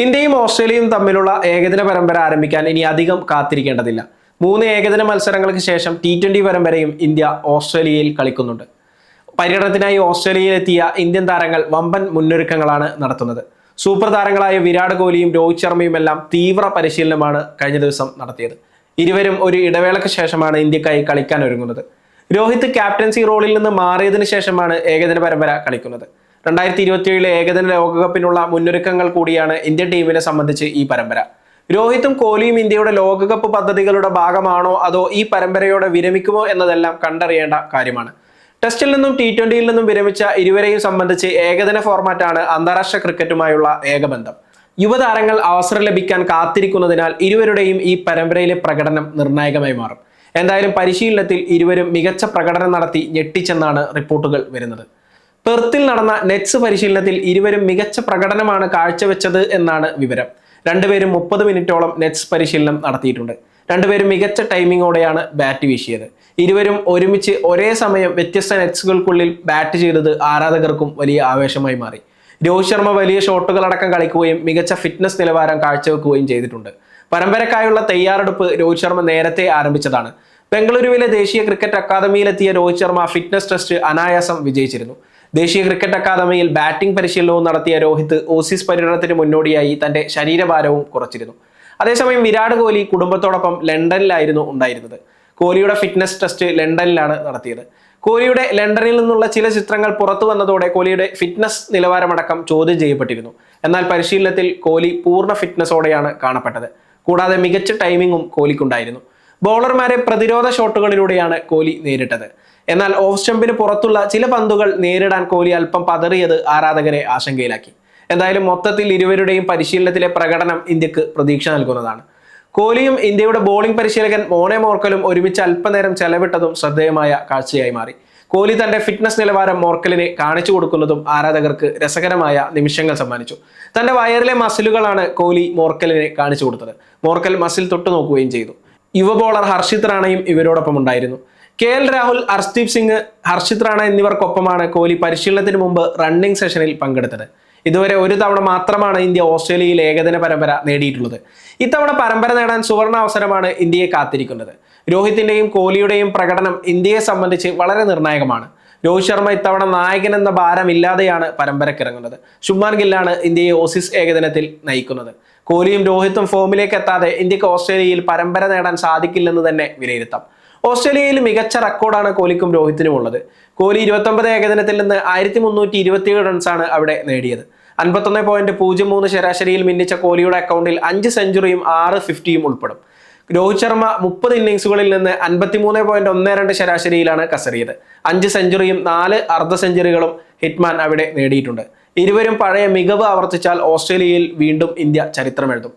ഇന്ത്യയും ഓസ്ട്രേലിയയും തമ്മിലുള്ള ഏകദിന പരമ്പര ആരംഭിക്കാൻ ഇനി അധികം കാത്തിരിക്കേണ്ടതില്ല. 3 ഏകദിന മത്സരങ്ങൾക്ക് ശേഷം T20 പരമ്പരയും ഇന്ത്യ ഓസ്ട്രേലിയയിൽ കളിക്കുന്നുണ്ട്. പര്യടനത്തിനായി ഓസ്ട്രേലിയയിലെത്തിയ ഇന്ത്യൻ താരങ്ങൾ വമ്പൻ മുന്നൊരുക്കങ്ങളാണ് നടത്തുന്നത്. സൂപ്പർ താരങ്ങളായ വിരാട് കോഹ്ലിയും രോഹിത് ശർമ്മയും എല്ലാം തീവ്ര പരിശീലനമാണ് കഴിഞ്ഞ ദിവസം നടത്തിയത്. ഇരുവരും ഒരു ഇടവേളയ്ക്ക് ശേഷമാണ് ഇന്ത്യക്കായി കളിക്കാൻ ഒരുങ്ങുന്നത്. രോഹിത് ക്യാപ്റ്റൻസി റോളിൽ നിന്ന് മാറിയതിനു ശേഷമാണ് ഏകദിന പരമ്പര കളിക്കുന്നത്. 2027 ഏകദിന ലോകകപ്പിനുള്ള മുന്നൊരുക്കങ്ങൾ കൂടിയാണ് ഇന്ത്യൻ ടീമിനെ സംബന്ധിച്ച് ഈ പരമ്പര. രോഹിത്തും കോഹ്ലിയും ഇന്ത്യയുടെ ലോകകപ്പ് പദ്ധതികളുടെ ഭാഗമാണോ അതോ ഈ പരമ്പരയോടെ വിരമിക്കുമോ എന്നതെല്ലാം കണ്ടറിയേണ്ട കാര്യമാണ്. ടെസ്റ്റിൽ നിന്നും T20യിൽ നിന്നും വിരമിച്ച ഇരുവരെയും സംബന്ധിച്ച് ഏകദിന ഫോർമാറ്റാണ് അന്താരാഷ്ട്ര ക്രിക്കറ്റുമായുള്ള ഏകബന്ധം. യുവതാരങ്ങൾ അവസരം ലഭിക്കാൻ കാത്തിരിക്കുന്നതിനാൽ ഇരുവരുടെയും ഈ പരമ്പരയിലെ പ്രകടനം നിർണായകമായി മാറും. എന്തായാലും പരിശീലനത്തിൽ ഇരുവരും മികച്ച പ്രകടനം നടത്തി ഞെട്ടിച്ചെന്നാണ് റിപ്പോർട്ടുകൾ വരുന്നത്. പെർത്തിൽ നടന്ന നെറ്റ്സ് പരിശീലനത്തിൽ ഇരുവരും മികച്ച പ്രകടനമാണ് കാഴ്ചവെച്ചത് എന്നാണ് വിവരം. രണ്ടുപേരും 30 മിനിറ്റോളം നെറ്റ്സ് പരിശീലനം നടത്തിയിട്ടുണ്ട്. രണ്ടുപേരും മികച്ച ടൈമിങ്ങോടെയാണ് ബാറ്റ് വീശിയത്. ഇരുവരും ഒരുമിച്ച് ഒരേ സമയം വ്യത്യസ്ത നെറ്റ്സുകൾക്കുള്ളിൽ ബാറ്റ് ചെയ്തത് ആരാധകർക്കും വലിയ ആവേശമായി മാറി. രോഹിത് ശർമ്മ വലിയ ഷോട്ടുകളടക്കം കളിക്കുകയും മികച്ച ഫിറ്റ്നസ് നിലവാരം കാഴ്ചവെക്കുകയും ചെയ്തിട്ടുണ്ട്. പരമ്പരക്കായുള്ള തയ്യാറെടുപ്പ് രോഹിത് ശർമ്മ നേരത്തെ ആരംഭിച്ചതാണ്. ബംഗളൂരുവിലെ ദേശീയ ക്രിക്കറ്റ് അക്കാദമിയിലെത്തിയ രോഹിത് ശർമ്മ ഫിറ്റ്നസ് ടെസ്റ്റ് അനായാസം വിജയിച്ചിരുന്നു. ദേശീയ ക്രിക്കറ്റ് അക്കാദമിയിൽ ബാറ്റിംഗ് പരിശീലനവും നടത്തിയ രോഹിത് ഓസീസ് പര്യടനത്തിന് മുന്നോടിയായി തന്റെ ശരീരഭാരവും കുറച്ചിരുന്നു. അതേസമയം വിരാട് കോഹ്ലി കുടുംബത്തോടൊപ്പം ലണ്ടനിലായിരുന്നു ഉണ്ടായിരുന്നത്. കോഹ്ലിയുടെ ഫിറ്റ്നസ് ടെസ്റ്റ് ലണ്ടനിലാണ് നടത്തിയത്. കോഹ്ലിയുടെ ലണ്ടനിൽ നിന്നുള്ള ചില ചിത്രങ്ങൾ പുറത്തു വന്നതോടെ കോഹ്ലിയുടെ ഫിറ്റ്നസ് നിലവാരമടക്കം ചോദ്യം ചെയ്യപ്പെട്ടിരുന്നു. എന്നാൽ പരിശീലനത്തിൽ കോഹ്ലി പൂർണ്ണ ഫിറ്റ്നസോടെയാണ് കാണപ്പെട്ടത്. കൂടാതെ മികച്ച ടൈമിങ്ങും കോഹ്ലിക്കുണ്ടായിരുന്നു. ബൗളർമാരെ പ്രതിരോധ ഷോട്ടുകളിലൂടെയാണ് കോഹ്ലി നേരിട്ടത്. എന്നാൽ ഓഫ് സ്റ്റംപിന് പുറത്തുള്ള ചില പന്തുകൾ നേരിടാൻ കോഹ്ലി അല്പം പതറിയത് ആരാധകരെ ആശങ്കയിലാക്കി. എന്തായാലും മൊത്തത്തിൽ ഇരുവരുടെയും പരിശീലനത്തിലെ പ്രകടനം ഇന്ത്യക്ക് പ്രതീക്ഷ നൽകുന്നതാണ്. കോഹ്ലിയും ഇന്ത്യയുടെ ബോളിംഗ് പരിശീലകൻ മോനെ മോർക്കലും ഒരുമിച്ച് അല്പനേരം ചെലവിട്ടതും ശ്രദ്ധേയമായ കാഴ്ചയായി മാറി. കോഹ്ലി തന്റെ ഫിറ്റ്നസ് നിലവാരം മോർക്കലിനെ കാണിച്ചു കൊടുക്കുന്നതും ആരാധകർക്ക് രസകരമായ നിമിഷങ്ങൾ സമ്മാനിച്ചു. തന്റെ വയറിലെ മസിലുകളാണ് കോഹ്ലി മോർക്കലിനെ കാണിച്ചു കൊടുത്തത്. മോർക്കൽ മസിൽ തൊട്ടു നോക്കുകയും ചെയ്തു. യുവ ബോളർ ഹർഷിത് റാണയും ഇവരോടൊപ്പം ഉണ്ടായിരുന്നു. KL രാഹുൽ, ഹർഷ്ദീപ് സിംഗ്, ഹർഷിത് റാണ എന്നിവർക്കൊപ്പമാണ് കോഹ്ലി പരിശീലനത്തിന് മുമ്പ് റണ്ണിംഗ് സെഷനിൽ പങ്കെടുത്തത്. ഇതുവരെ ഒരു തവണ മാത്രമാണ് ഇന്ത്യ ഓസ്ട്രേലിയയിൽ ഏകദിന പരമ്പര നേടിയിട്ടുള്ളത്. ഇത്തവണ പരമ്പര നേടാൻ സുവർണ അവസരമാണ് ഇന്ത്യയെ കാത്തിരിക്കുന്നത്. രോഹിത്തിന്റെയും കോഹ്ലിയുടെയും പ്രകടനം ഇന്ത്യയെ സംബന്ധിച്ച് വളരെ നിർണായകമാണ്. രോഹിത് ശർമ്മ ഇത്തവണ നായകൻ എന്ന ഭാരമില്ലാതെയാണ് പരമ്പരക്കിറങ്ങുന്നത്. ശുഭ്മാൻ ഗില്ലാണ് ഇന്ത്യയെ ഓസീസ് ഏകദിനത്തിൽ നയിക്കുന്നത്. കോഹ്ലിയും രോഹിത്തും ഫോമിലേക്ക് എത്താതെ ഇന്ത്യക്ക് ഓസ്ട്രേലിയയിൽ പരമ്പര നേടാൻ സാധിക്കില്ലെന്ന് തന്നെ വിലയിരുത്താം. ഓസ്ട്രേലിയയിൽ മികച്ച റെക്കോർഡാണ് കോഹ്ലിക്കും രോഹിത്തിനും ഉള്ളത്. കോഹ്ലി 29 ഏകദിനത്തിൽ നിന്ന് 1327 റൺസാണ് അവിടെ നേടിയത്. 51.03 ശരാശരിയിൽ മിന്നിച്ച കോഹ്ലിയുടെ അക്കൗണ്ടിൽ 5 സെഞ്ചുറിയും 6 50യും ഉൾപ്പെടും. രോഹിത് ശർമ്മ 30 ഇന്നിംഗ്സുകളിൽ നിന്ന് 53.12 ശരാശരിയിലാണ് കസറിയത്. 5 സെഞ്ചുറിയും 4 അർദ്ധ സെഞ്ചുറികളും ഹിറ്റ്മാൻ അവിടെ നേടിയിട്ടുണ്ട്. ഇരുവരും പഴയ മികവ് ആവർത്തിച്ചാൽ ഓസ്ട്രേലിയയിൽ വീണ്ടും ഇന്ത്യ ചരിത്രമെഴുതും.